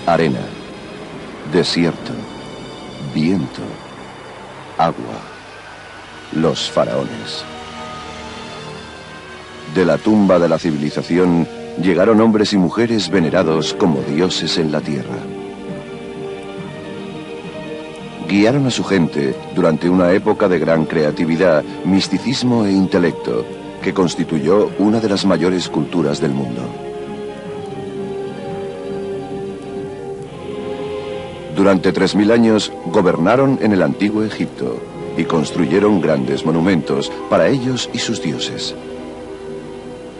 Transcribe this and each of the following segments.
Arena, desierto, viento, agua, los faraones. De la tumba de la civilización llegaron hombres y mujeres venerados como dioses en la tierra. Guiaron a su gente durante una época de gran creatividad, misticismo e intelecto, que constituyó una de las mayores culturas del mundo. Durante 3000 años gobernaron en el antiguo Egipto y construyeron grandes monumentos para ellos y sus dioses.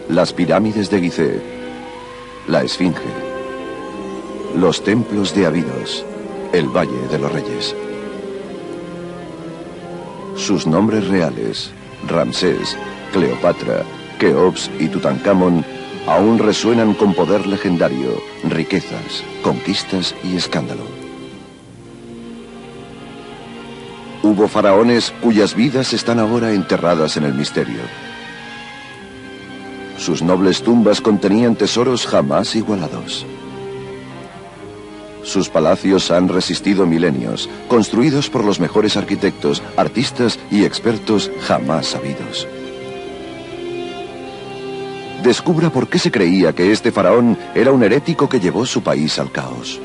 Las pirámides de Gizeh, la Esfinge, los templos de Abidos, el Valle de los Reyes. Sus nombres reales, Ramsés, Cleopatra, Keops y Tutankamón, aún resuenan con poder legendario, riquezas, conquistas y escándalo. Hubo faraones cuyas vidas están ahora enterradas en el misterio. Sus nobles tumbas contenían tesoros jamás igualados. Sus palacios han resistido milenios, construidos por los mejores arquitectos, artistas y expertos jamás sabidos. Descubra por qué se creía que este faraón era un herético que llevó su país al caos.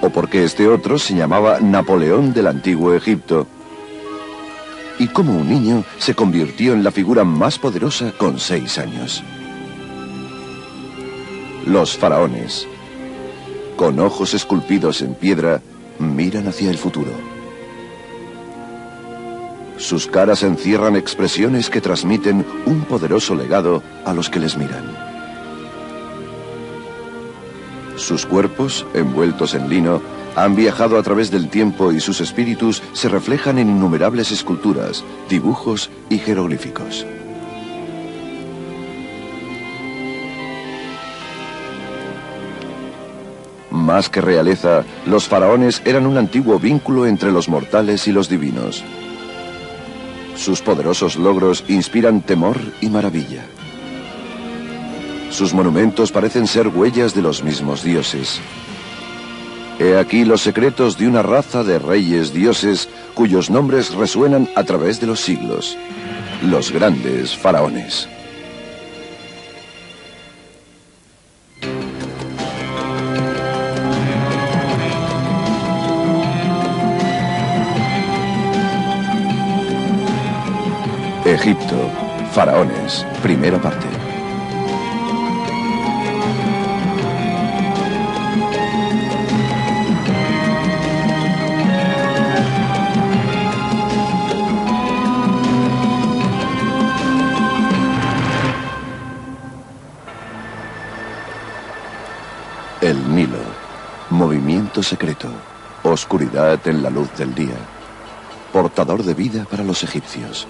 O por qué este otro se llamaba Napoleón del antiguo Egipto. Y cómo un niño se convirtió en la figura más poderosa con 6 años. Los faraones, con ojos esculpidos en piedra, miran hacia el futuro. Sus caras encierran expresiones que transmiten un poderoso legado a los que les miran. Sus cuerpos, envueltos en lino, han viajado a través del tiempo y sus espíritus se reflejan en innumerables esculturas, dibujos y jeroglíficos. Más que realeza, los faraones eran un antiguo vínculo entre los mortales y los divinos. Sus poderosos logros inspiran temor y maravilla. Sus monumentos parecen ser huellas de los mismos dioses. He aquí los secretos de una raza de reyes dioses cuyos nombres resuenan a través de los siglos. Los grandes faraones. Egipto, faraones, primera parte. El Nilo, movimiento secreto, oscuridad en la luz del día, portador de vida para los egipcios.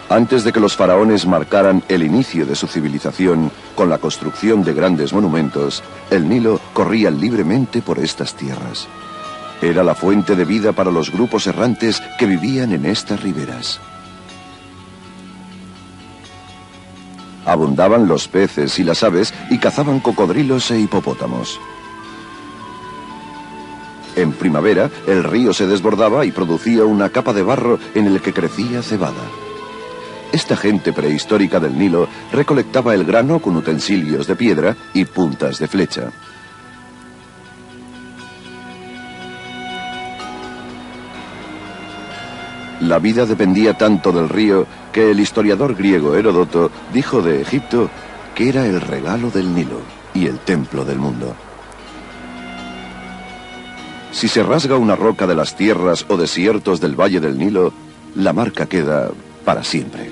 Antes de que los faraones marcaran el inicio de su civilización con la construcción de grandes monumentos, el Nilo corría libremente por estas tierras. Era la fuente de vida para los grupos errantes que vivían en estas riberas. Abundaban los peces y las aves y cazaban cocodrilos e hipopótamos. En primavera, el río se desbordaba y producía una capa de barro en el que crecía cebada. Esta gente prehistórica del Nilo recolectaba el grano con utensilios de piedra y puntas de flecha. La vida dependía tanto del río que el historiador griego Heródoto dijo de Egipto que era el regalo del Nilo y el templo del mundo. Si se rasga una roca de las tierras o desiertos del Valle del Nilo, la marca queda para siempre.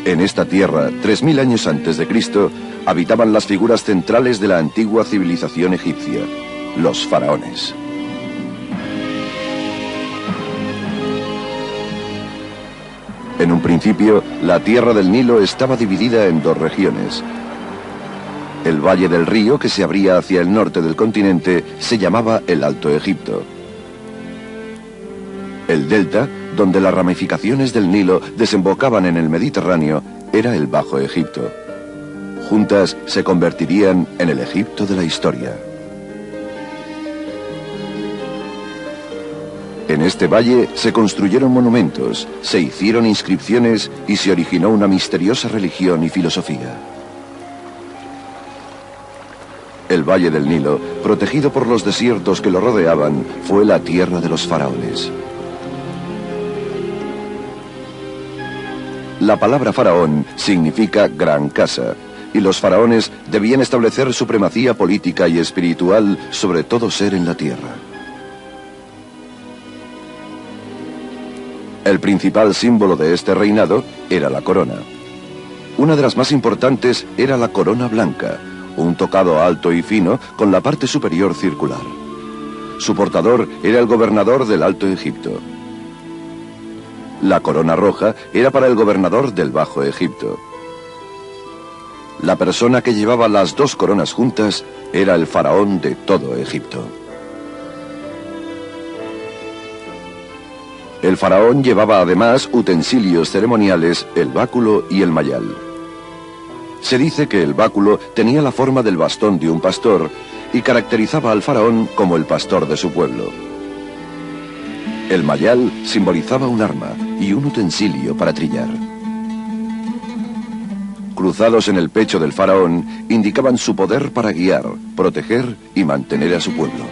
En esta tierra, 3000 años antes de Cristo, habitaban las figuras centrales de la antigua civilización egipcia, los faraones. En un principio, la tierra del Nilo estaba dividida en 2 regiones. El valle del río, que se abría hacia el norte del continente, se llamaba el Alto Egipto. El delta, donde las ramificaciones del Nilo desembocaban en el Mediterráneo, era el Bajo Egipto. Juntas se convertirían en el Egipto de la historia. En este valle se construyeron monumentos, se hicieron inscripciones y se originó una misteriosa religión y filosofía. El Valle del Nilo, protegido por los desiertos que lo rodeaban, fue la tierra de los faraones. La palabra faraón significa gran casa, y los faraones debían establecer supremacía política y espiritual sobre todo ser en la tierra. El principal símbolo de este reinado era la corona. Una de las más importantes era la corona blanca, un tocado alto y fino con la parte superior circular. Su portador era el gobernador del Alto Egipto. La corona roja era para el gobernador del Bajo Egipto. La persona que llevaba las dos coronas juntas era el faraón de todo Egipto. El faraón llevaba además utensilios ceremoniales, el báculo y el mayal. Se dice que el báculo tenía la forma del bastón de un pastor y caracterizaba al faraón como el pastor de su pueblo. El mayal simbolizaba un arma y un utensilio para trillar. Cruzados en el pecho del faraón, indicaban su poder para guiar, proteger y mantener a su pueblo.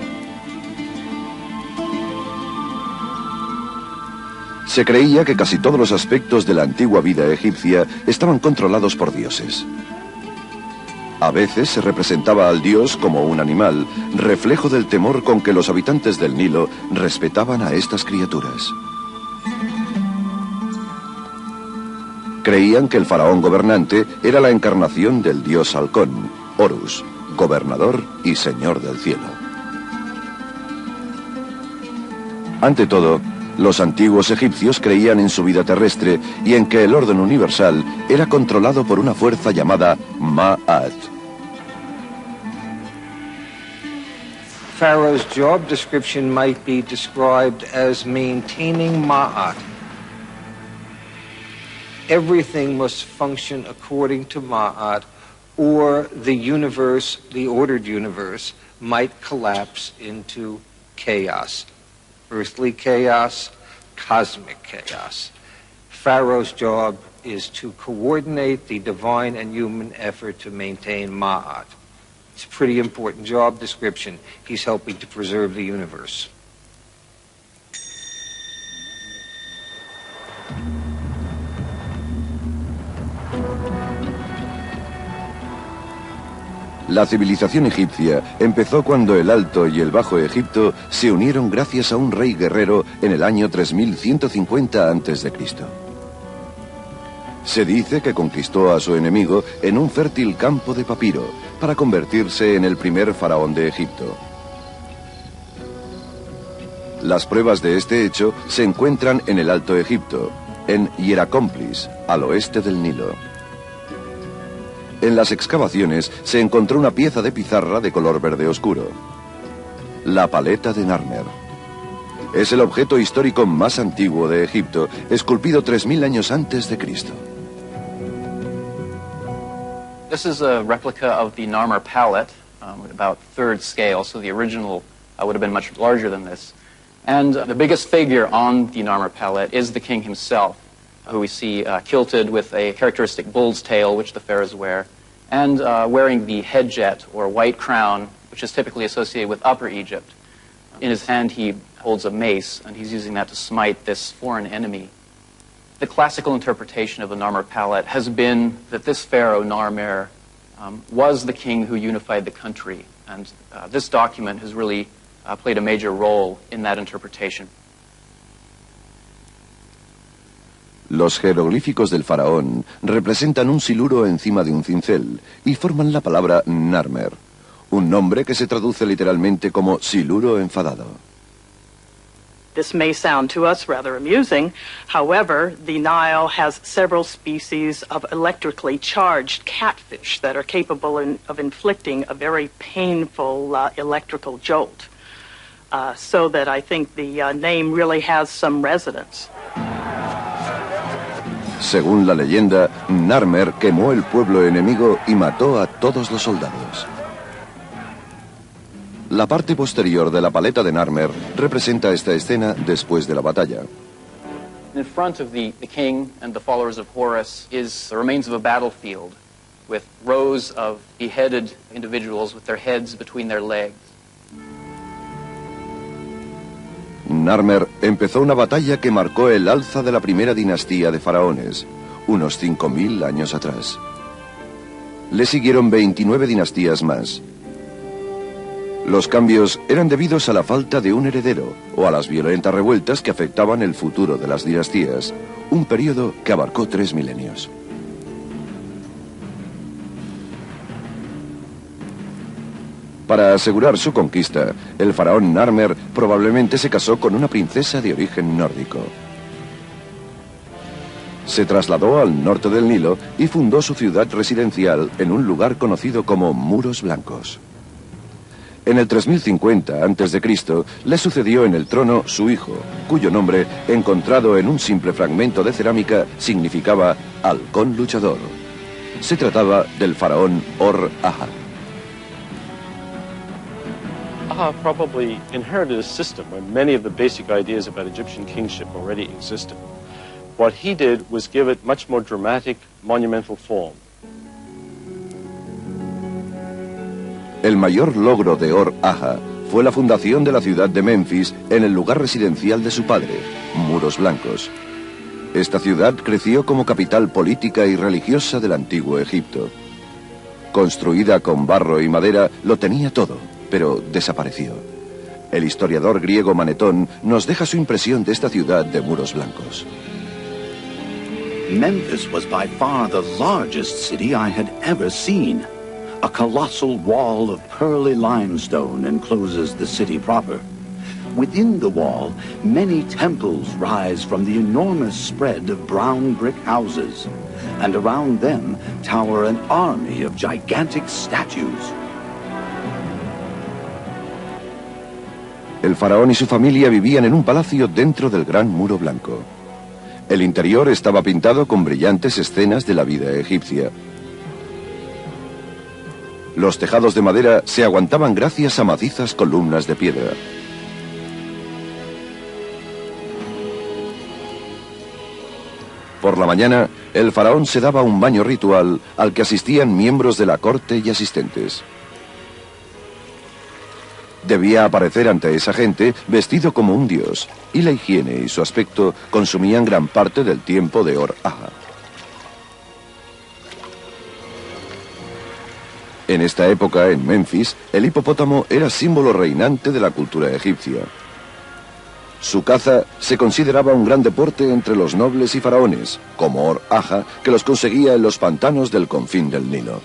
Se creía que casi todos los aspectos de la antigua vida egipcia estaban controlados por dioses. A veces se representaba al dios como un animal, reflejo del temor con que los habitantes del Nilo respetaban a estas criaturas. Creían que el faraón gobernante era la encarnación del dios halcón, Horus, gobernador y señor del cielo. Ante todo, los antiguos egipcios creían en su vida terrestre y en que el orden universal era controlado por una fuerza llamada Ma'at. Pharaoh's job description might be described as maintaining Ma'at. Everything must function according to Ma'at, or the universe, the ordered universe, might collapse into chaos. Earthly chaos, cosmic chaos. Pharaoh's job is to coordinate the divine and human effort to maintain Ma'at. It's a pretty important job description. He's helping to preserve the universe. La civilización egipcia empezó cuando el Alto y el Bajo Egipto se unieron gracias a un rey guerrero en el año 3150 a.C. Se dice que conquistó a su enemigo en un fértil campo de papiro para convertirse en el primer faraón de Egipto. Las pruebas de este hecho se encuentran en el Alto Egipto, en Hierakonpolis, al oeste del Nilo. En las excavaciones se encontró una pieza de pizarra de color verde oscuro. La paleta de Narmer. Es el objeto histórico más antiguo de Egipto, esculpido 3000 años antes de Cristo. This is a replica of the Narmer palette, about third scale, so the original would have been much larger than this. And the biggest figure on the Narmer palette is the king himself, who we see kilted with a characteristic bull's tail, which the pharaohs wear, and wearing the head jet, or white crown, which is typically associated with Upper Egypt. In his hand he holds a mace, and he's using that to smite this foreign enemy. The classical interpretation of the Narmer palette has been that this pharaoh, Narmer, was the king who unified the country, and this document has really played a major role in that interpretation. Los jeroglíficos del faraón representan un siluro encima de un cincel y forman la palabra Narmer, un nombre que se traduce literalmente como siluro enfadado. This may sound to us rather amusing. However, the Nile has several species of electrically charged catfish that are capable of inflicting a very painful electrical jolt. so that I think the name really has some resonance. Según la leyenda, Narmer quemó el pueblo enemigo y mató a todos los soldados. La parte posterior de la paleta de Narmer representa esta escena después de la batalla. In front of the king and the followers of Horus is the remains of a battlefield with rows of beheaded individuals with their heads between their legs. Narmer empezó una batalla que marcó el alza de la primera dinastía de faraones, unos 5000 años atrás. Le siguieron 29 dinastías más. Los cambios eran debidos a la falta de un heredero o a las violentas revueltas que afectaban el futuro de las dinastías, un periodo que abarcó 3 milenios. Para asegurar su conquista, el faraón Narmer probablemente se casó con una princesa de origen nórdico. Se trasladó al norte del Nilo y fundó su ciudad residencial en un lugar conocido como Muros Blancos. En el 3050 a.C. le sucedió en el trono su hijo, cuyo nombre, encontrado en un simple fragmento de cerámica, significaba halcón luchador. Se trataba del faraón Or-Aha. Aha probably inherited a system where many of the basic ideas about Egyptian kingship already existed. What he did was give it much more dramatic, monumental form. El mayor logro de Or-Aha fue la fundación de la ciudad de Memphis en el lugar residencial de su padre, Muros Blancos. Esta ciudad creció como capital política y religiosa del antiguo Egipto. Construida con barro y madera, lo tenía todo, pero desapareció. El historiador griego Manetón nos deja su impresión de esta ciudad de Muros Blancos. Memphis was by far the largest city I had ever seen. A colossal wall of pearly limestone encloses the city proper. Within the wall, many temples rise from the enormous spread of brown brick houses, and around them tower an army of gigantic statues. El faraón y su familia vivían en un palacio dentro del gran muro blanco. El interior estaba pintado con brillantes escenas de la vida egipcia. Los tejados de madera se aguantaban gracias a macizas columnas de piedra. Por la mañana, el faraón se daba un baño ritual al que asistían miembros de la corte y asistentes. Debía aparecer ante esa gente vestido como un dios, y la higiene y su aspecto consumían gran parte del tiempo de Or-Aha. En esta época, en Memphis, el hipopótamo era símbolo reinante de la cultura egipcia. Su caza se consideraba un gran deporte entre los nobles y faraones, como Or-Aha, que los conseguía en los pantanos del confín del Nilo.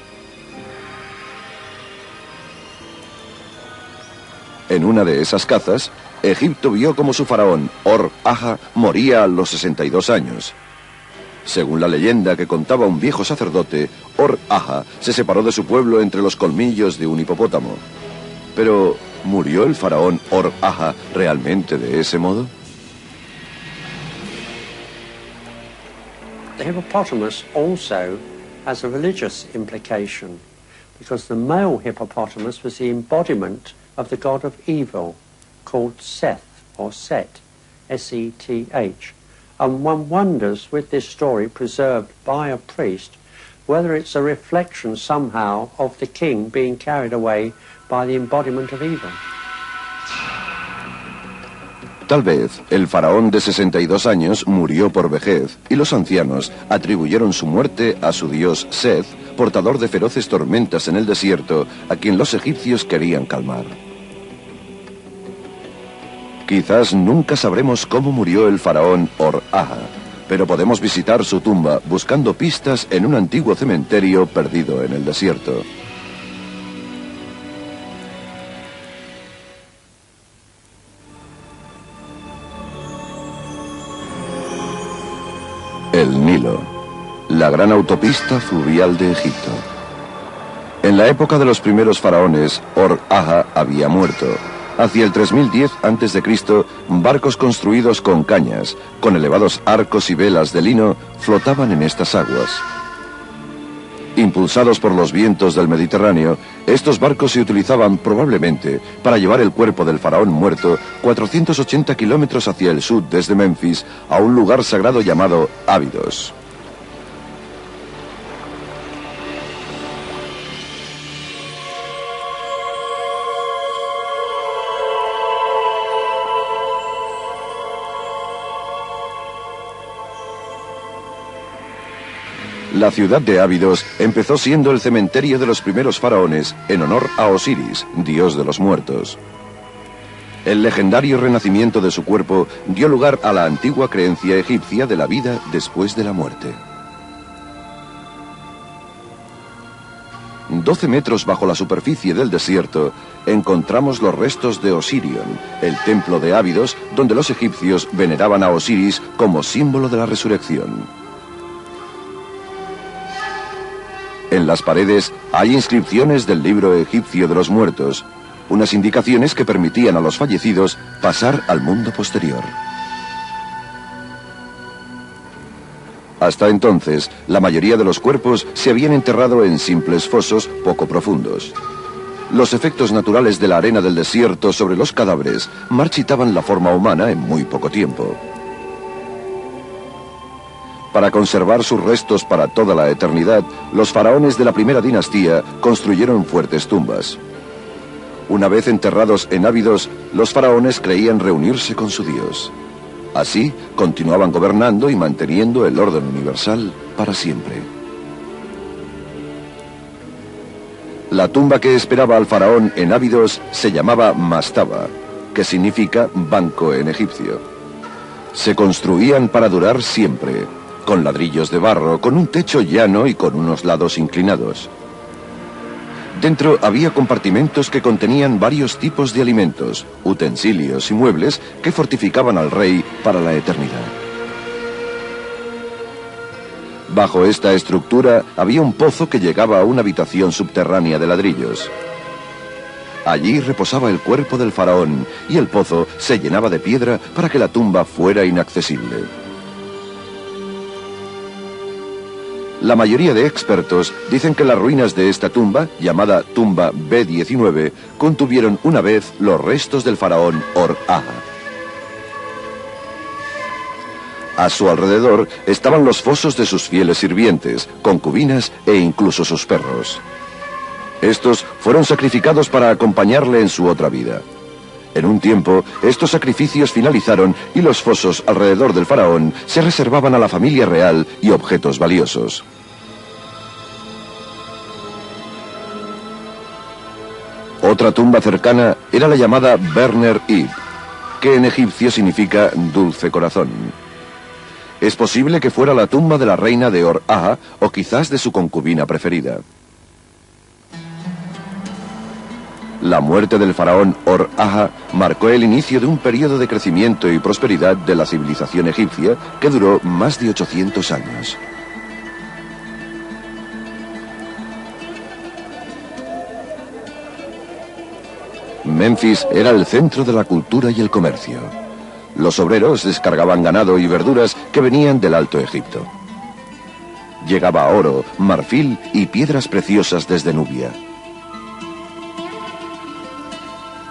En una de esas cazas, Egipto vio como su faraón, Or-Aha, moría a los 62 años. Según la leyenda que contaba un viejo sacerdote, Or-Aha se separó de su pueblo entre los colmillos de un hipopótamo. Pero, ¿murió el faraón Or-Aha realmente de ese modo? The hippopotamus also has a religious implication, because the male hippopotamus was the embodiment of the god of evil, called Seth, or Set, S-E-T-H. And one wonders, with this story preserved by a priest, whether it's a reflection somehow of the king being carried away by the embodiment of evil. Tal vez el faraón de 62 años murió por vejez y los ancianos atribuyeron su muerte a su dios Seth, portador de feroces tormentas en el desierto, a quien los egipcios querían calmar. Quizás nunca sabremos cómo murió el faraón Or-Aha, pero podemos visitar su tumba buscando pistas en un antiguo cementerio perdido en el desierto. El Nilo, la gran autopista fluvial de Egipto. En la época de los primeros faraones, Or-Aha había muerto, Hacia el 3010 a.C., barcos construidos con cañas, con elevados arcos y velas de lino, flotaban en estas aguas. Impulsados por los vientos del Mediterráneo, estos barcos se utilizaban probablemente para llevar el cuerpo del faraón muerto 480 kilómetros hacia el sur desde Memphis a un lugar sagrado llamado Ábidos. La ciudad de Ábidos empezó siendo el cementerio de los primeros faraones en honor a Osiris, dios de los muertos. El legendario renacimiento de su cuerpo dio lugar a la antigua creencia egipcia de la vida después de la muerte. 12 metros bajo la superficie del desierto encontramos los restos de Osirion, el templo de Ábidos donde los egipcios veneraban a Osiris como símbolo de la resurrección. En las paredes hay inscripciones del libro egipcio de los muertos, unas indicaciones que permitían a los fallecidos pasar al mundo posterior. Hasta entonces, la mayoría de los cuerpos se habían enterrado en simples fosos poco profundos. Los efectos naturales de la arena del desierto sobre los cadáveres marchitaban la forma humana en muy poco tiempo. Para conservar sus restos para toda la eternidad, los faraones de la primera dinastía construyeron fuertes tumbas. Una vez enterrados en Ábidos, los faraones creían reunirse con su dios. Así, continuaban gobernando y manteniendo el orden universal para siempre. La tumba que esperaba al faraón en Ábidos se llamaba Mastaba, que significa banco en egipcio. Se construían para durar siempre, con ladrillos de barro, con un techo llano y con unos lados inclinados. Dentro había compartimentos que contenían varios tipos de alimentos, utensilios y muebles que fortificaban al rey para la eternidad. Bajo esta estructura había un pozo que llegaba a una habitación subterránea de ladrillos. Allí reposaba el cuerpo del faraón y el pozo se llenaba de piedra para que la tumba fuera inaccesible. La mayoría de expertos dicen que las ruinas de esta tumba, llamada tumba B19, contuvieron una vez los restos del faraón Or-Aha. A su alrededor estaban los fosos de sus fieles sirvientes, concubinas e incluso sus perros. Estos fueron sacrificados para acompañarle en su otra vida. En un tiempo, estos sacrificios finalizaron y los fosos alrededor del faraón se reservaban a la familia real y objetos valiosos. Otra tumba cercana era la llamada Berner Ib, que en egipcio significa dulce corazón. Es posible que fuera la tumba de la reina de Or-Aha o quizás de su concubina preferida. La muerte del faraón Or-Aha marcó el inicio de un periodo de crecimiento y prosperidad de la civilización egipcia que duró más de 800 años. Memphis era el centro de la cultura y el comercio. Los obreros descargaban ganado y verduras que venían del Alto Egipto. Llegaba oro, marfil y piedras preciosas desde Nubia.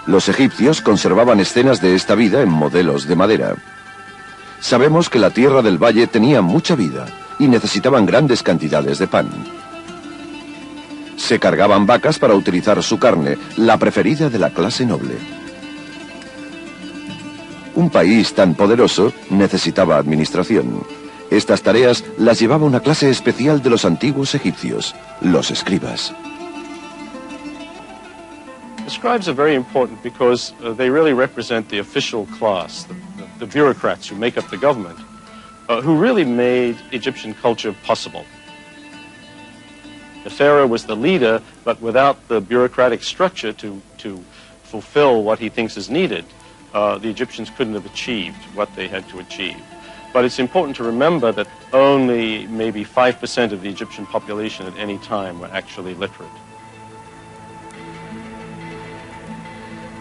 Los egipcios conservaban escenas de esta vida en modelos de madera. Sabemos que la tierra del valle tenía mucha vida y necesitaban grandes cantidades de pan. Se cargaban vacas para utilizar su carne, la preferida de la clase noble. Un país tan poderoso necesitaba administración. Estas tareas las llevaba una clase especial de los antiguos egipcios, los escribas. The scribes are very important because they really represent the official class, the bureaucrats who make up the government, who really made Egyptian culture possible. The pharaoh was the leader, but without the bureaucratic structure to fulfill what he thinks is needed, the Egyptians couldn't have achieved what they had to achieve. But it's important to remember that only maybe 5% of the Egyptian population at any time were actually literate.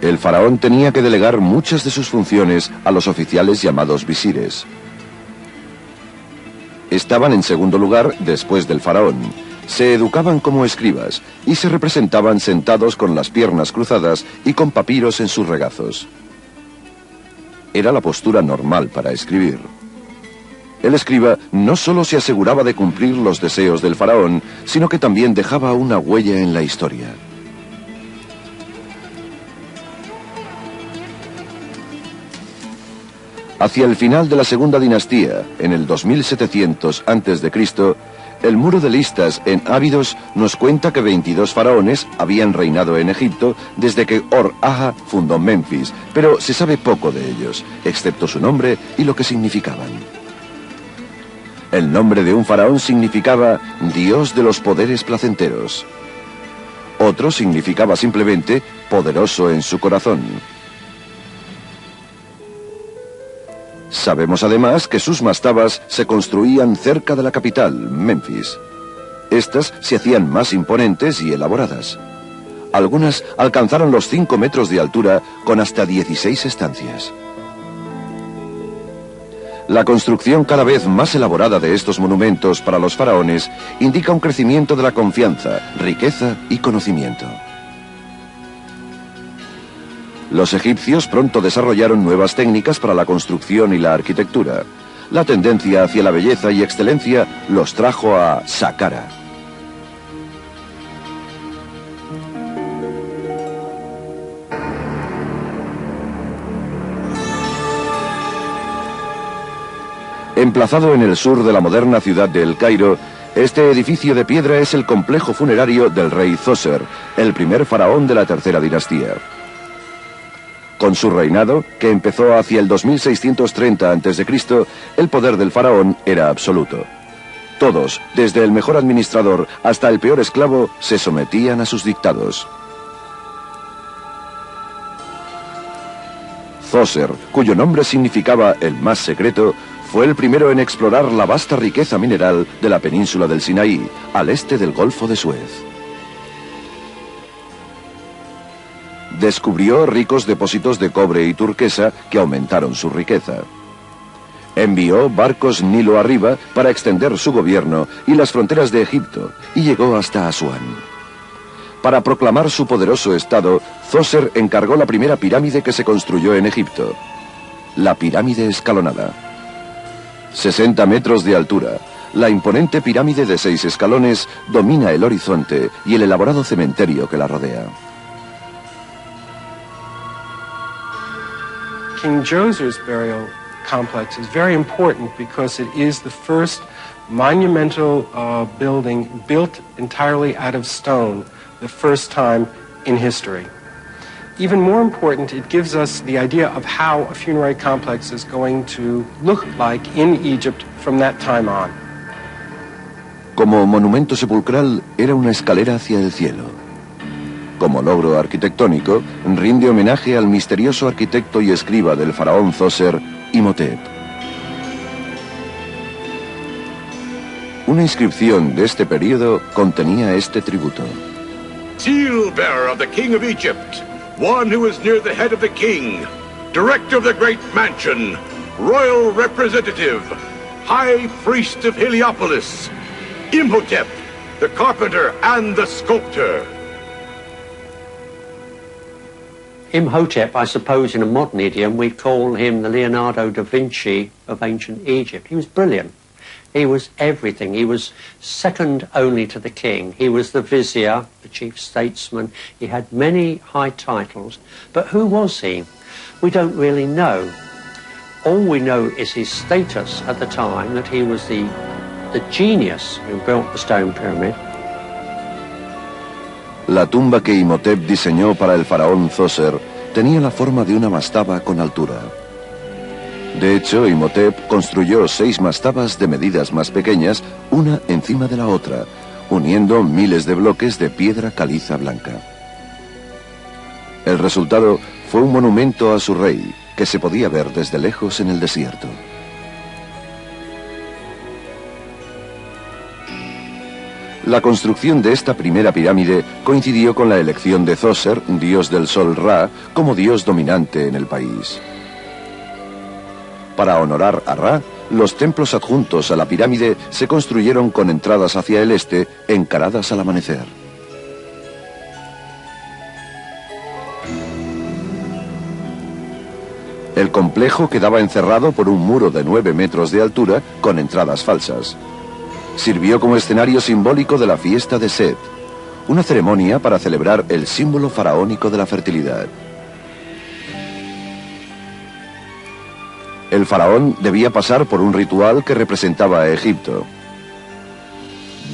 El faraón tenía que delegar muchas de sus funciones a los oficiales llamados visires. Estaban en segundo lugar después del faraón. Se educaban como escribas y se representaban sentados con las piernas cruzadas y con papiros en sus regazos. Era la postura normal para escribir. El escriba no solo se aseguraba de cumplir los deseos del faraón, sino que también dejaba una huella en la historia. Hacia el final de la segunda dinastía, en el 2700 a.C., el muro de listas en Abidos nos cuenta que 22 faraones habían reinado en Egipto desde que Or-Aha fundó Memphis, pero se sabe poco de ellos, excepto su nombre y lo que significaban. El nombre de un faraón significaba Dios de los poderes placenteros. Otro significaba simplemente poderoso en su corazón. Sabemos además que sus mastabas se construían cerca de la capital, Memphis. Estas se hacían más imponentes y elaboradas. Algunas alcanzaron los 5 metros de altura con hasta 16 estancias. La construcción cada vez más elaborada de estos monumentos para los faraones indica un crecimiento de la confianza, riqueza y conocimiento. Los egipcios pronto desarrollaron nuevas técnicas para la construcción y la arquitectura. La tendencia hacia la belleza y excelencia los trajo a Saqqara. Emplazado en el sur de la moderna ciudad de El Cairo, este edificio de piedra es el complejo funerario del rey Zoser, el primer faraón de la tercera dinastía. Con su reinado, que empezó hacia el 2630 a.C., el poder del faraón era absoluto. Todos, desde el mejor administrador hasta el peor esclavo, se sometían a sus dictados. Zoser, cuyo nombre significaba el más secreto, fue el primero en explorar la vasta riqueza mineral de la península del Sinaí, al este del Golfo de Suez. Descubrió ricos depósitos de cobre y turquesa que aumentaron su riqueza. Envió barcos Nilo arriba para extender su gobierno y las fronteras de Egipto, y llegó hasta Asuán. Para proclamar su poderoso estado, Zoser encargó la primera pirámide que se construyó en Egipto, la pirámide escalonada. 60 metros de altura, la imponente pirámide de 6 escalones domina el horizonte y el elaborado cementerio que la rodea. King Djoser's burial complex is very important because it is the first monumental building built entirely out of stone, the first time in history. Even more important, it gives us the idea of how a funerary complex is going to look like in Egypt from that time on. Como monumento sepulcral, era una escalera hacia el cielo. Como logro arquitectónico, rinde homenaje al misterioso arquitecto y escriba del faraón Zoser, Imhotep. Una inscripción de este periodo contenía este tributo. Seal bearer of the King of Egypt, one who is near the head of the king, director of the great mansion, royal representative, high priest of Heliopolis, Imhotep, the carpenter and the sculptor. Imhotep, I suppose in a modern idiom, we'd call him the Leonardo da Vinci of ancient Egypt. He was brilliant. He was everything. He was second only to the king. He was the vizier, the chief statesman. He had many high titles. But who was he? We don't really know. All we know is his status at the time, that he was the genius who built the stone pyramid. La tumba que Imhotep diseñó para el faraón Zoser tenía la forma de una mastaba con altura. De hecho, Imhotep construyó 6 mastabas de medidas más pequeñas, una encima de la otra, uniendo miles de bloques de piedra caliza blanca. El resultado fue un monumento a su rey, que se podía ver desde lejos en el desierto. La construcción de esta primera pirámide coincidió con la elección de Djoser, dios del sol Ra, como dios dominante en el país. Para honorar a Ra, los templos adjuntos a la pirámide se construyeron con entradas hacia el este, encaradas al amanecer. El complejo quedaba encerrado por un muro de 9 metros de altura con entradas falsas. Sirvió como escenario simbólico de la fiesta de Set, una ceremonia para celebrar el símbolo faraónico de la fertilidad. El faraón debía pasar por un ritual que representaba a Egipto.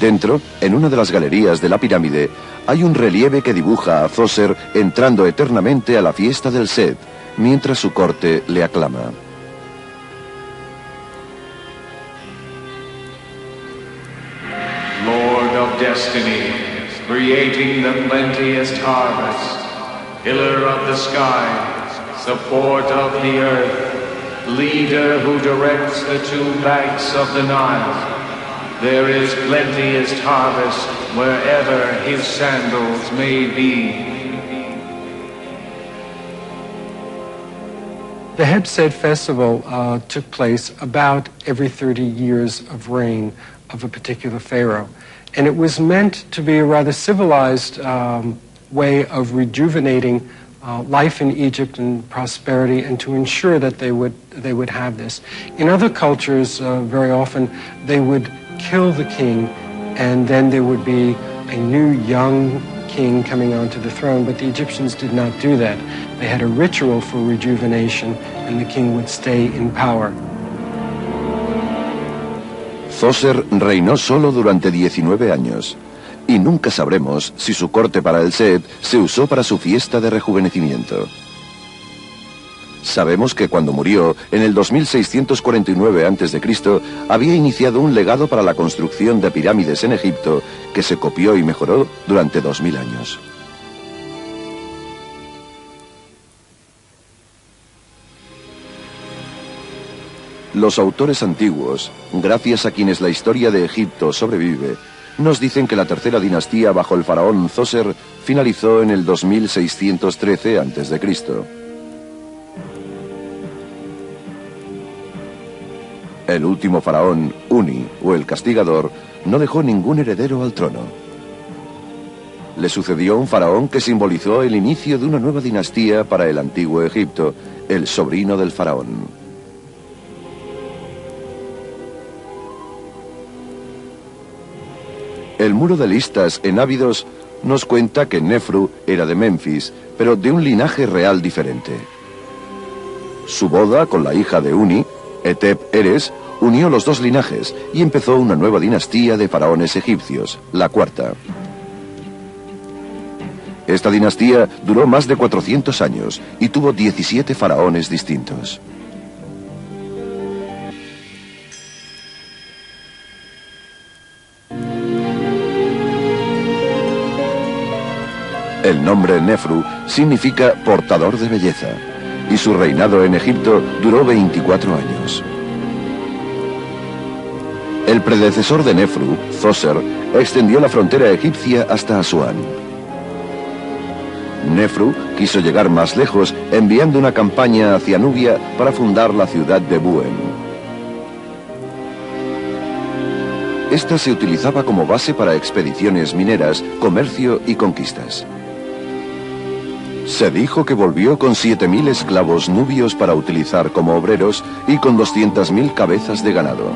Dentro, en una de las galerías de la pirámide, hay un relieve que dibuja a Djoser entrando eternamente a la fiesta del Set, mientras su corte le aclama. Lord of destiny, creating the plenteous harvest, pillar of the sky, support of the earth, leader who directs the two banks of the Nile. There is plenteous harvest wherever his sandals may be. The Heb-Sed festival took place about every 30 years of reign of a particular pharaoh. And it was meant to be a rather civilized way of rejuvenating life in Egypt and prosperity, and to ensure that they would have this. In other cultures, very often, they would kill the king, and then there would be a new young king coming onto the throne, but the Egyptians did not do that. They had a ritual for rejuvenation, and the king would stay in power. Djoser reinó solo durante 19 años, y nunca sabremos si su corte para el Set se usó para su fiesta de rejuvenecimiento. Sabemos que cuando murió, en el 2649 a.C., había iniciado un legado para la construcción de pirámides en Egipto que se copió y mejoró durante 2000 años. Los autores antiguos, gracias a quienes la historia de Egipto sobrevive, nos dicen que la tercera dinastía bajo el faraón Djoser finalizó en el 2613 a.C. El último faraón, Uni, o el castigador, no dejó ningún heredero al trono. Le sucedió un faraón que simbolizó el inicio de una nueva dinastía para el antiguo Egipto, el sobrino del faraón. El muro de listas en Ábidos nos cuenta que Nefru era de Memphis, pero de un linaje real diferente. Su boda con la hija de Uni, Etep-Eres, unió los dos linajes y empezó una nueva dinastía de faraones egipcios, la cuarta. Esta dinastía duró más de 400 años y tuvo 17 faraones distintos. El nombre Nefru significa portador de belleza, y su reinado en Egipto duró 24 años. El predecesor de Nefru, Djoser, extendió la frontera egipcia hasta Asuán. Nefru quiso llegar más lejos enviando una campaña hacia Nubia para fundar la ciudad de Buen. Esta se utilizaba como base para expediciones mineras, comercio y conquistas. Se dijo que volvió con 7.000 esclavos nubios para utilizar como obreros y con 200.000 cabezas de ganado.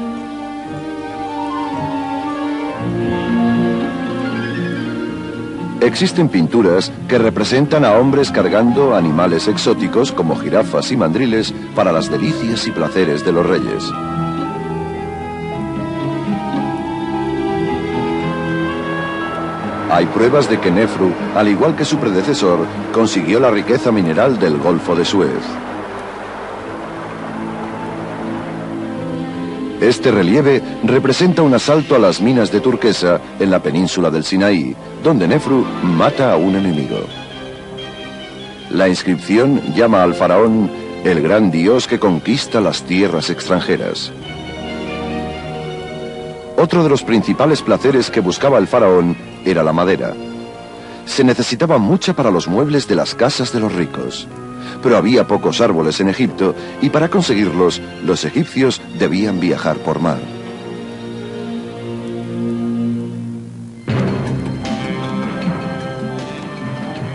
Existen pinturas que representan a hombres cargando animales exóticos como jirafas y mandriles para las delicias y placeres de los reyes. Hay pruebas de que Nefru, al igual que su predecesor, consiguió la riqueza mineral del Golfo de Suez. Este relieve representa un asalto a las minas de turquesa en la península del Sinaí, donde Nefru mata a un enemigo. La inscripción llama al faraón el gran dios que conquista las tierras extranjeras. Otro de los principales placeres que buscaba el faraón era la madera. Se necesitaba mucha para los muebles de las casas de los ricos. Pero había pocos árboles en Egipto y para conseguirlos, los egipcios debían viajar por mar.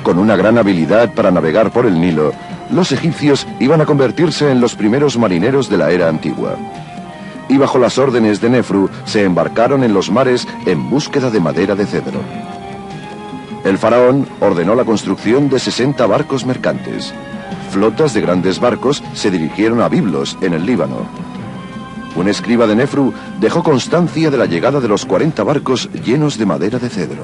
Con una gran habilidad para navegar por el Nilo, los egipcios iban a convertirse en los primeros marineros de la era antigua. Y bajo las órdenes de Nefru se embarcaron en los mares en búsqueda de madera de cedro. El faraón ordenó la construcción de 60 barcos mercantes. Flotas de grandes barcos se dirigieron a Biblos, en el Líbano. Un escriba de Nefru dejó constancia de la llegada de los 40 barcos llenos de madera de cedro.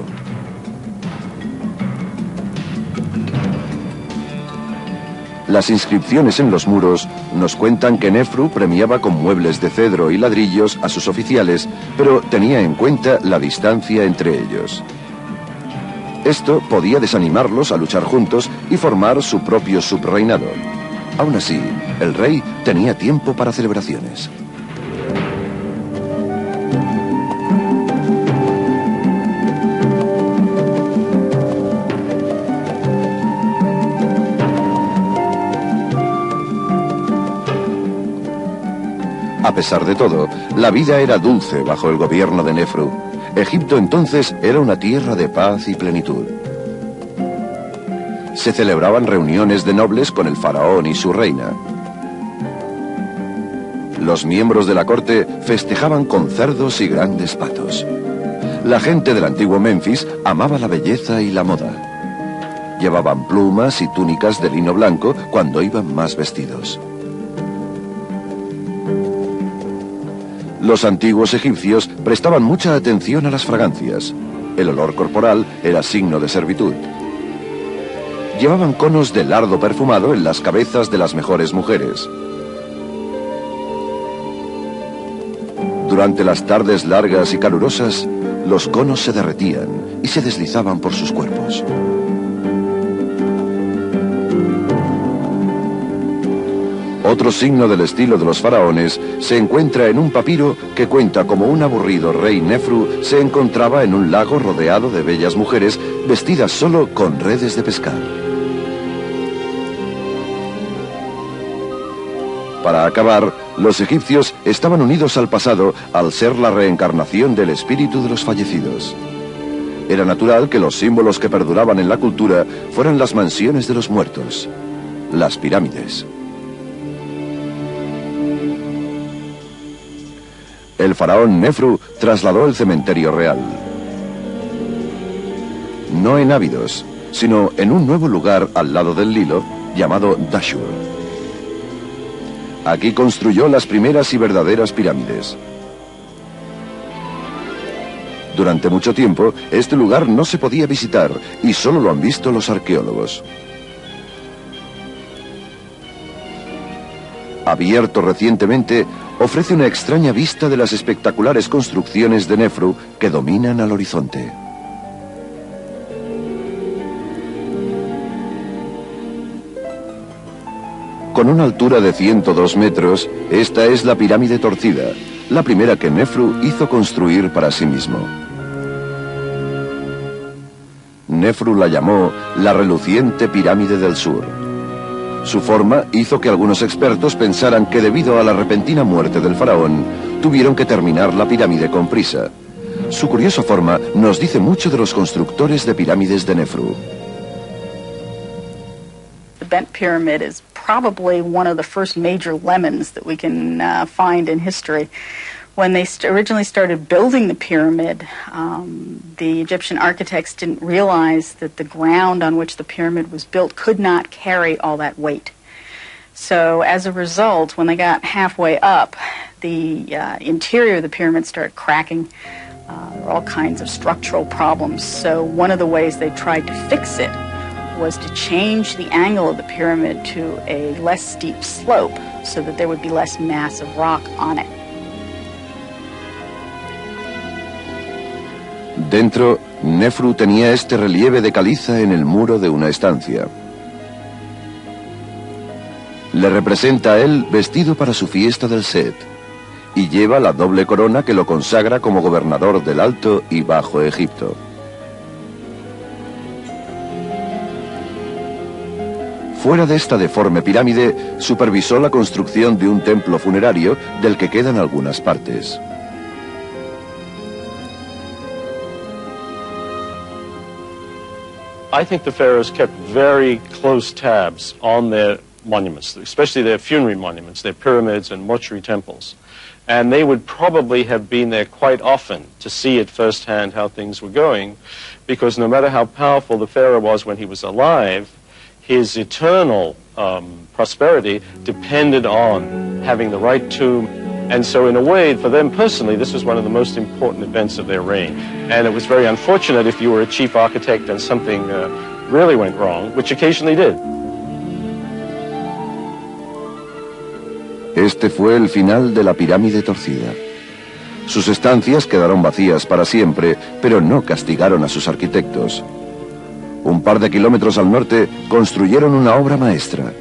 Las inscripciones en los muros nos cuentan que Nefru premiaba con muebles de cedro y ladrillos a sus oficiales, pero tenía en cuenta la distancia entre ellos. Esto podía desanimarlos a luchar juntos y formar su propio subreinado. Aún así, el rey tenía tiempo para celebraciones. A pesar de todo, la vida era dulce bajo el gobierno de Nefru. Egipto entonces era una tierra de paz y plenitud. Se celebraban reuniones de nobles con el faraón y su reina. Los miembros de la corte festejaban con cerdos y grandes patos. La gente del antiguo Memphis amaba la belleza y la moda. Llevaban plumas y túnicas de lino blanco cuando iban más vestidos. Los antiguos egipcios prestaban mucha atención a las fragancias. El olor corporal era signo de servitud. Llevaban conos de lardo perfumado en las cabezas de las mejores mujeres. Durante las tardes largas y calurosas, los conos se derretían y se deslizaban por sus cuerpos. Otro signo del estilo de los faraones se encuentra en un papiro que cuenta cómo un aburrido rey Nefru se encontraba en un lago rodeado de bellas mujeres vestidas solo con redes de pescar. Para acabar, los egipcios estaban unidos al pasado al ser la reencarnación del espíritu de los fallecidos. Era natural que los símbolos que perduraban en la cultura fueran las mansiones de los muertos, las pirámides. El faraón Nefru trasladó el cementerio real. No en Abidos, sino en un nuevo lugar al lado del Nilo llamado Dashur. Aquí construyó las primeras y verdaderas pirámides. Durante mucho tiempo, este lugar no se podía visitar y solo lo han visto los arqueólogos. Abierto recientemente, ofrece una extraña vista de las espectaculares construcciones de Nefru que dominan al horizonte. Con una altura de 102 metros, esta es la pirámide torcida, la primera que Nefru hizo construir para sí mismo. Nefru la llamó la reluciente pirámide del sur. Su forma hizo que algunos expertos pensaran que debido a la repentina muerte del faraón, tuvieron que terminar la pirámide con prisa. Su curiosa forma nos dice mucho de los constructores de pirámides de Nefru. The bent pyramid is probably one of the first major lemons that we can find in history. When they originally started building the pyramid, the Egyptian architects didn't realize that the ground on which the pyramid was built could not carry all that weight. So as a result, when they got halfway up, the interior of the pyramid started cracking. There were all kinds of structural problems. So one of the ways they tried to fix it was to change the angle of the pyramid to a less steep slope so that there would be less mass of rock on it. Dentro, Nefru tenía este relieve de caliza en el muro de una estancia. Le representa a él vestido para su fiesta del Set. y lleva la doble corona que lo consagra como gobernador del Alto y Bajo Egipto. Fuera de esta deforme pirámide, supervisó la construcción de un templo funerario del que quedan algunas partes. I think the pharaohs kept very close tabs on their monuments, especially their funerary monuments, their pyramids and mortuary temples. And they would probably have been there quite often to see at first hand how things were going, because no matter how powerful the pharaoh was when he was alive, his eternal prosperity depended on having the right tomb. And so in a way, for them personally, this was one of the most important events of their reign. And it was very unfortunate if you were a chief architect and something really went wrong, which occasionally did. Este fue el final de la pirámide torcida. Sus estancias quedaron vacías para siempre, pero no castigaron a sus arquitectos. Un par de kilómetros al norte construyeron una obra maestra,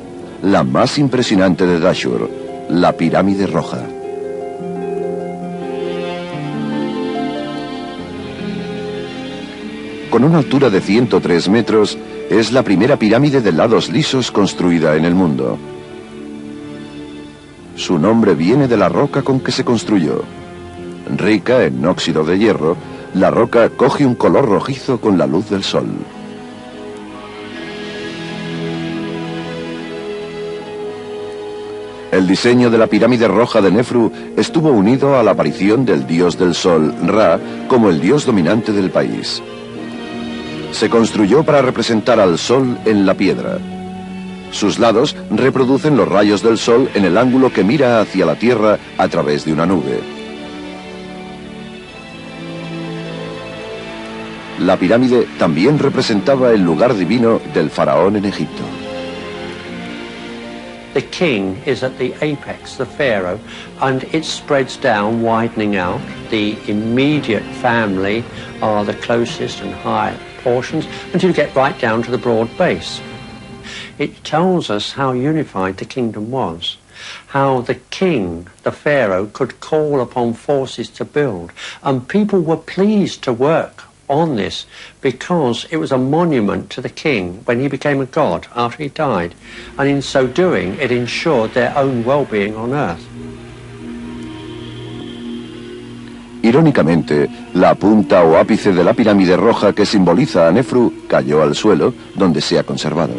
la más impresionante de Dashur, la Pirámide Roja. Con una altura de 103 metros, es la primera pirámide de lados lisos construida en el mundo. Su nombre viene de la roca con que se construyó. Rica en óxido de hierro, la roca coge un color rojizo con la luz del sol. El diseño de la pirámide roja de Nefru estuvo unido a la aparición del dios del sol, Ra, como el dios dominante del país. Se construyó para representar al sol en la piedra. Sus lados reproducen los rayos del sol en el ángulo que mira hacia la tierra a través de una nube. La pirámide también representaba el lugar divino del faraón en Egipto. The king is at the apex, the pharaoh, and it spreads down, widening out. The immediate family are the closest and higher portions until you get right down to the broad base. It tells us how unified the kingdom was, how the king, the pharaoh, could call upon forces to build, and people were pleased to work on this because it was a monument to the king when he became a god after he died, and in so doing it ensured their own well-being on earth. Irónicamente, la punta o ápice de la pirámide roja que simboliza a Nefru cayó al suelo, donde se ha conservado.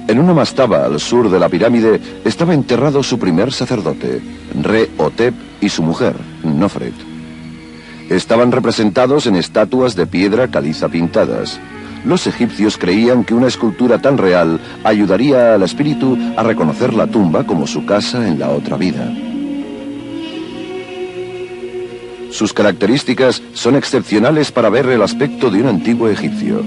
En una mastaba al sur de la pirámide estaba enterrado su primer sacerdote, Re-Hotep, y su mujer, Nofret. Estaban representados en estatuas de piedra caliza pintadas. Los egipcios creían que una escultura tan real ayudaría al espíritu a reconocer la tumba como su casa en la otra vida. Sus características son excepcionales para ver el aspecto de un antiguo egipcio.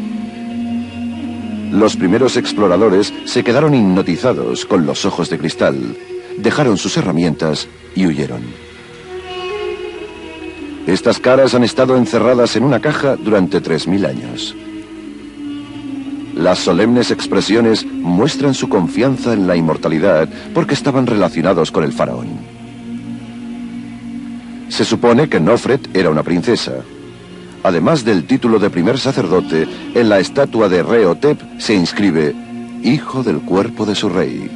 Los primeros exploradores se quedaron hipnotizados con los ojos de cristal, dejaron sus herramientas y huyeron. Estas caras han estado encerradas en una caja durante 3000 años. Las solemnes expresiones muestran su confianza en la inmortalidad porque estaban relacionados con el faraón. Se supone que Nofret era una princesa. Además del título de primer sacerdote, en la estatua de Re-Hotep se inscribe «Hijo del cuerpo de su rey».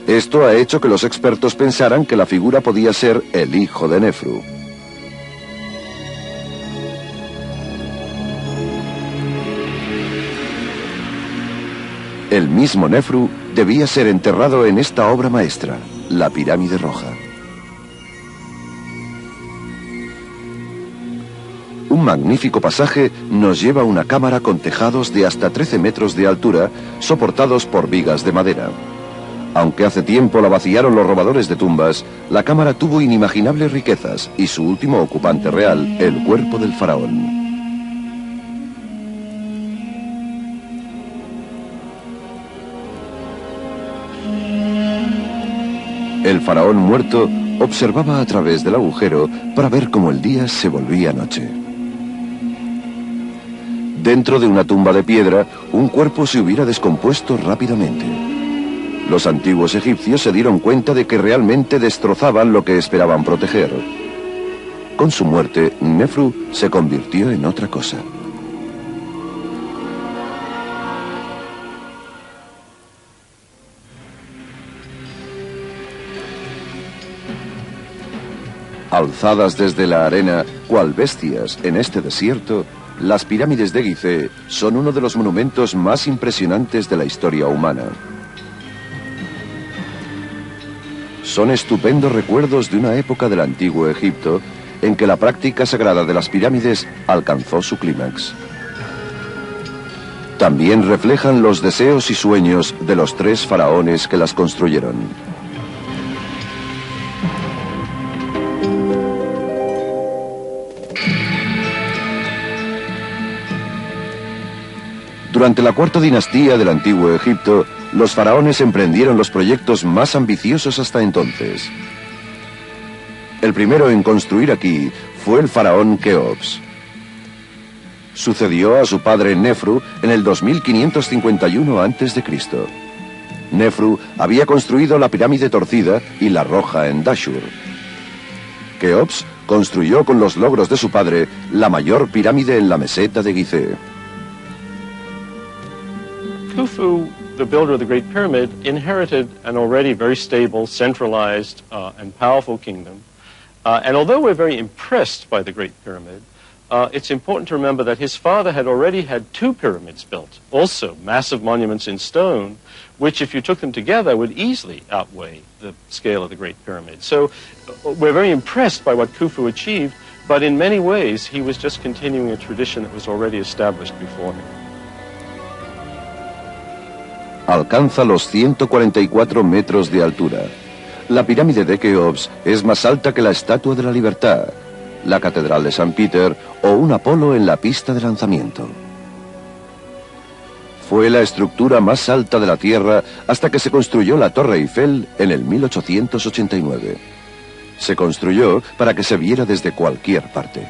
Esto ha hecho que los expertos pensaran que la figura podía ser el hijo de Nefru. El mismo Nefru debía ser enterrado en esta obra maestra, la Pirámide Roja. Un magnífico pasaje nos lleva a una cámara con tejados de hasta 13 metros de altura, soportados por vigas de madera. Aunque hace tiempo la vaciaron los robadores de tumbas, la cámara tuvo inimaginables riquezas y su último ocupante real, el cuerpo del faraón. El faraón muerto observaba a través del agujero para ver cómo el día se volvía noche. Dentro de una tumba de piedra, un cuerpo se hubiera descompuesto rápidamente. Los antiguos egipcios se dieron cuenta de que realmente destrozaban lo que esperaban proteger. Con su muerte, Nefru se convirtió en otra cosa. Alzadas desde la arena, cual bestias en este desierto, las pirámides de Gizeh son uno de los monumentos más impresionantes de la historia humana. Son estupendos recuerdos de una época del antiguo Egipto en que la práctica sagrada de las pirámides alcanzó su clímax. También reflejan los deseos y sueños de los 3 faraones que las construyeron. Durante la cuarta dinastía del antiguo Egipto, los faraones emprendieron los proyectos más ambiciosos hasta entonces. El primero en construir aquí fue el faraón Keops. Sucedió a su padre Nefru en el 2551 a.C. Nefru había construido la pirámide torcida y la roja en Dashur. Keops construyó con los logros de su padre la mayor pirámide en la meseta de Gizeh. Khufu, the builder of the Great Pyramid, inherited an already very stable, centralized, and powerful kingdom. And although we're very impressed by the Great Pyramid, it's important to remember that his father had already had 2 pyramids built, also massive monuments in stone, which if you took them together would easily outweigh the scale of the Great Pyramid. So we're very impressed by what Khufu achieved, but in many ways he was just continuing a tradition that was already established before him. Alcanza los 144 metros de altura. La pirámide de Keops es más alta que la Estatua de la Libertad, la Catedral de San Peter o un Apolo en la pista de lanzamiento. Fue la estructura más alta de la Tierra hasta que se construyó la Torre Eiffel en el 1889. Se construyó para que se viera desde cualquier parte.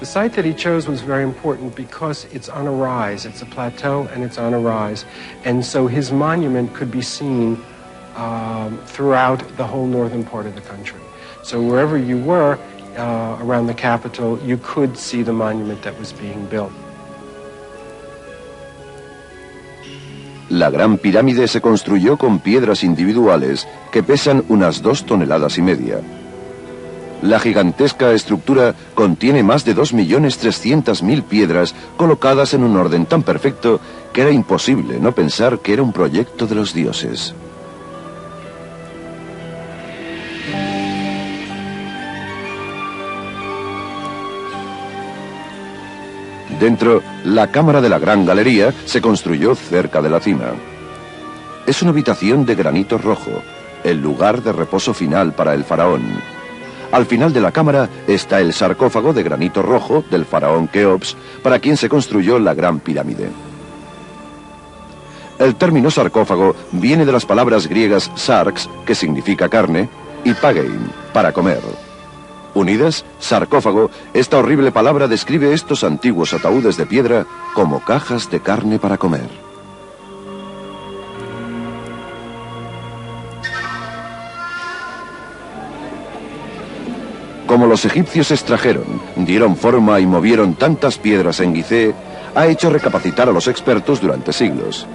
The site that he chose was very important because it's on a rise. It's a plateau and it's on a rise. And so his monument could be seen throughout the whole northern part of the country. So wherever you were around the capital, you could see the monument that was being built. La Gran Pirámide se construyó con piedras individuales que pesan unas 2,5 toneladas. La gigantesca estructura contiene más de 2.300.000 piedras colocadas en un orden tan perfecto que era imposible no pensar que era un proyecto de los dioses. Dentro, la cámara de la Gran Galería se construyó cerca de la cima. Es una habitación de granito rojo, el lugar de reposo final para el faraón. Al final de la cámara está el sarcófago de granito rojo del faraón Keops, para quien se construyó la Gran Pirámide. El término sarcófago viene de las palabras griegas sarx, que significa carne, y pagein, para comer. Unidas, sarcófago, esta horrible palabra describe estos antiguos ataúdes de piedra como cajas de carne para comer. Como los egipcios extrajeron, dieron forma y movieron tantas piedras en Gizeh, ha hecho recapacitar a los expertos durante siglos.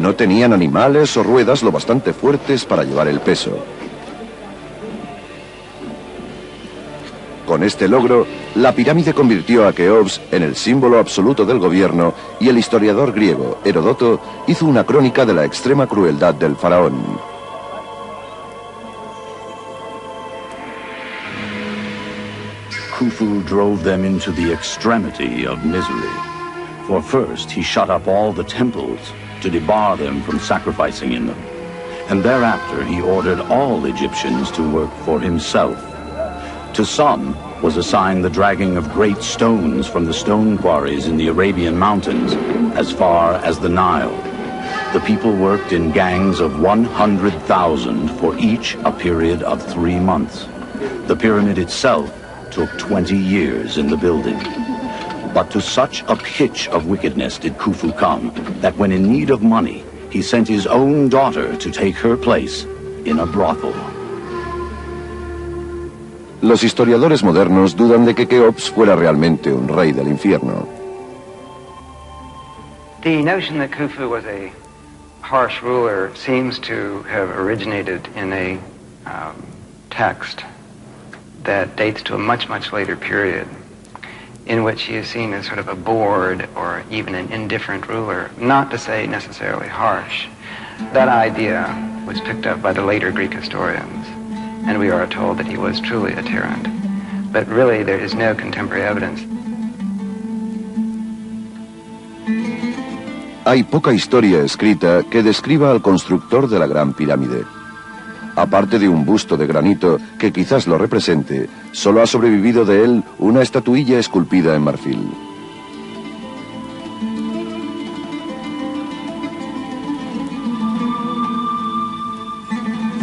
No tenían animales o ruedas lo bastante fuertes para llevar el peso. Con este logro, la pirámide convirtió a Keops en el símbolo absoluto del gobierno y el historiador griego Heródoto hizo una crónica de la extrema crueldad del faraón. Khufu drove them into the extremity of misery. For first, he shut up all the temples to debar them from sacrificing in them. And thereafter, he ordered all Egyptians to work for himself. To some was assigned the dragging of great stones from the stone quarries in the Arabian mountains as far as the Nile. The people worked in gangs of 100,000 for each a period of 3 months. The pyramid itself took 20 years in the building. But to such a pitch of wickedness did Khufu come, that when in need of money, he sent his own daughter to take her place in a brothel. Los historiadores modernos dudan de que Keops fuera realmente un rey del infierno. The notion that Khufu was a harsh ruler seems to have originated in a text that dates to a much, much later period, in which he is seen as sort of a bored or even an indifferent ruler, not to say necessarily harsh. That idea was picked up by the later Greek historians, and we are told that he was truly a tyrant. But really, there is no contemporary evidence. Hay poca historia escrita que describa al constructor de la Gran Pirámide. Aparte de un busto de granito que quizás lo represente, solo ha sobrevivido de él una estatuilla esculpida en marfil.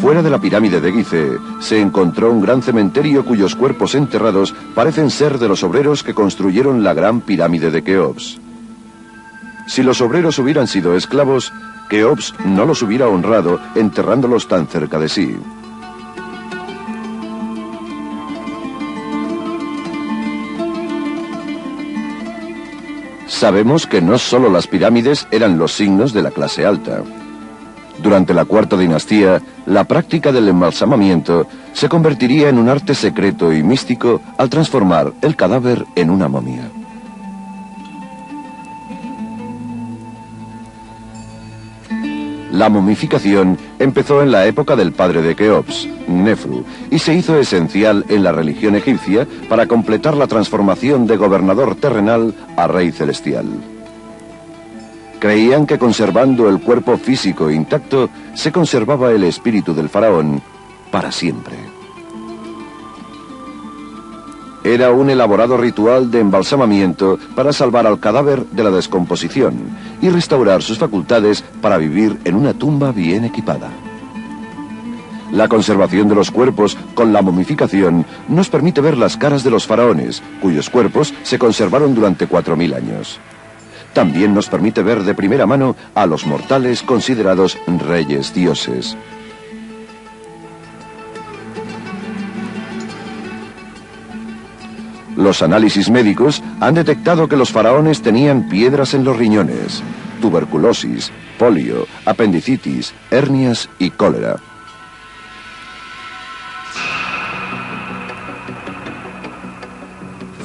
Fuera de la pirámide de Gizeh se encontró un gran cementerio cuyos cuerpos enterrados parecen ser de los obreros que construyeron la Gran Pirámide de Keops. Si los obreros hubieran sido esclavos, Keops no los hubiera honrado enterrándolos tan cerca de sí. Sabemos que no solo las pirámides eran los signos de la clase alta. Durante la Cuarta Dinastía, la práctica del embalsamamiento se convertiría en un arte secreto y místico al transformar el cadáver en una momia. La momificación empezó en la época del padre de Keops, Nefru, y se hizo esencial en la religión egipcia para completar la transformación de gobernador terrenal a rey celestial. Creían que conservando el cuerpo físico intacto, se conservaba el espíritu del faraón para siempre. Era un elaborado ritual de embalsamamiento para salvar al cadáver de la descomposición y restaurar sus facultades para vivir en una tumba bien equipada. La conservación de los cuerpos con la momificación nos permite ver las caras de los faraones, cuyos cuerpos se conservaron durante 4000 años. También nos permite ver de primera mano a los mortales considerados reyes dioses. Los análisis médicos han detectado que los faraones tenían piedras en los riñones, tuberculosis, polio, apendicitis, hernias y cólera.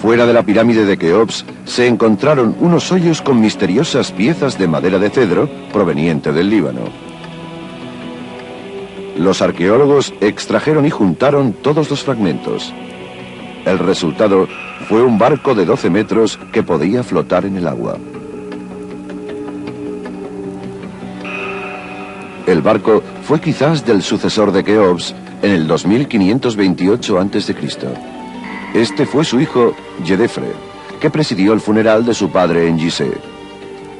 Fuera de la pirámide de Keops se encontraron unos hoyos con misteriosas piezas de madera de cedro proveniente del Líbano. Los arqueólogos extrajeron y juntaron todos los fragmentos. El resultado fue un barco de 12 metros que podía flotar en el agua. El barco fue quizás del sucesor de Keops en el 2528 a.C. Este fue su hijo, Yedefre, que presidió el funeral de su padre en Gizeh.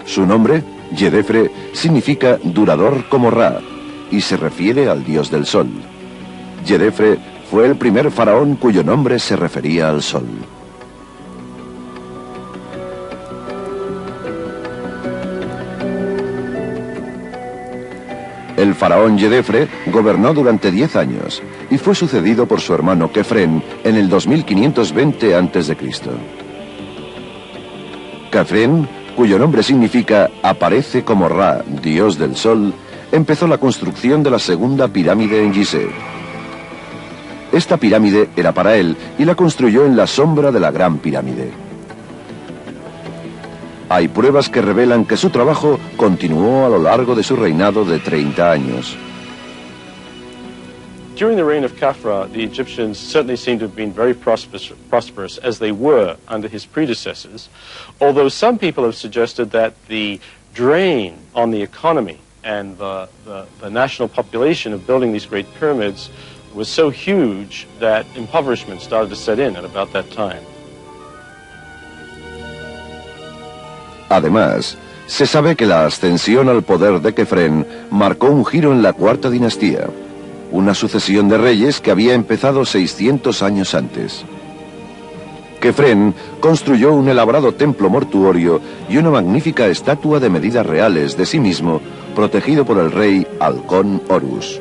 Su nombre, Yedefre, significa durador como Ra y se refiere al dios del sol. Yedefre fue el primer faraón cuyo nombre se refería al sol. El faraón Yedefre gobernó durante 10 años y fue sucedido por su hermano Kefren en el 2520 a.C. Kefren, cuyo nombre significa aparece como Ra, dios del sol, empezó la construcción de la segunda pirámide en Gizeh. Esta pirámide era para él y la construyó en la sombra de la Gran Pirámide. Hay pruebas que revelan que su trabajo continuó a lo largo de su reinado de 30 años. During the reign of Khafra, the Egyptians certainly seem to have been very prosperous as they were under his predecessors, although some people have suggested that the drain on the economy and the national population of building these great pyramids was so huge that impoverishment started to set in at about that time. Además, se sabe que la ascensión al poder de Kefren marcó un giro en la Cuarta Dinastía, una sucesión de reyes que había empezado 600 años antes. Kefren construyó un elaborado templo mortuorio y una magnífica estatua de medidas reales de sí mismo, protegido por el rey Halcón Horus.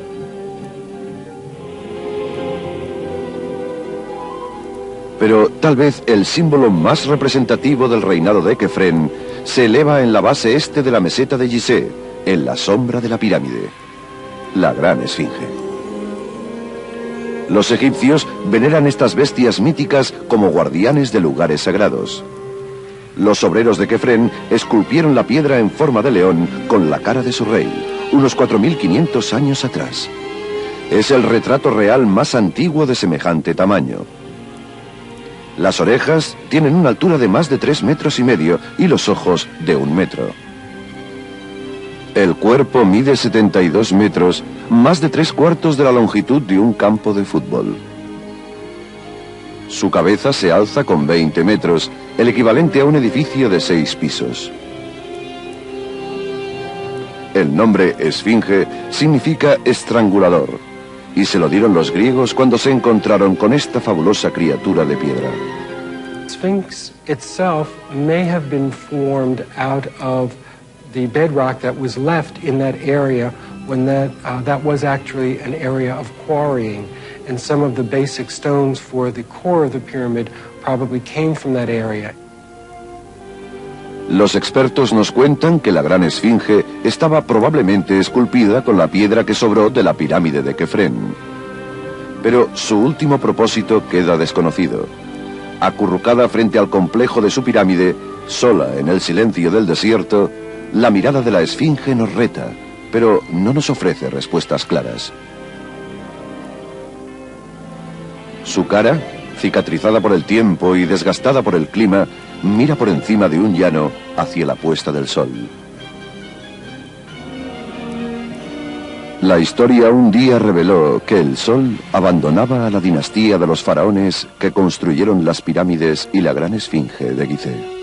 Pero tal vez el símbolo más representativo del reinado de Kefren se eleva en la base este de la meseta de Gizeh, en la sombra de la pirámide, la Gran Esfinge. Los egipcios veneran estas bestias míticas como guardianes de lugares sagrados. Los obreros de Kefren esculpieron la piedra en forma de león con la cara de su rey, unos 4500 años atrás. Es el retrato real más antiguo de semejante tamaño. Las orejas tienen una altura de más de 3,5 metros y los ojos de 1 metro. El cuerpo mide 72 metros, más de 3/4 de la longitud de un campo de fútbol. Su cabeza se alza con 20 metros, el equivalente a un edificio de 6 pisos. El nombre Esfinge significa estrangulador, y se lo dieron los griegos cuando se encontraron con esta fabulosa criatura de piedra. Sphinx itself may have been formed out of the bedrock that was left in that area when that was actually an area of quarrying, and some of the basic stones for the core of the pyramid probably came from that area. Los expertos nos cuentan que la Gran Esfinge estaba probablemente esculpida con la piedra que sobró de la pirámide de Kefren. Pero su último propósito queda desconocido. Acurrucada frente al complejo de su pirámide, sola en el silencio del desierto, la mirada de la Esfinge nos reta, pero no nos ofrece respuestas claras. Su cara, cicatrizada por el tiempo y desgastada por el clima, mira por encima de un llano hacia la puesta del sol. La historia un día reveló que el sol abandonaba a la dinastía de los faraones que construyeron las pirámides y la Gran Esfinge de Gizeh.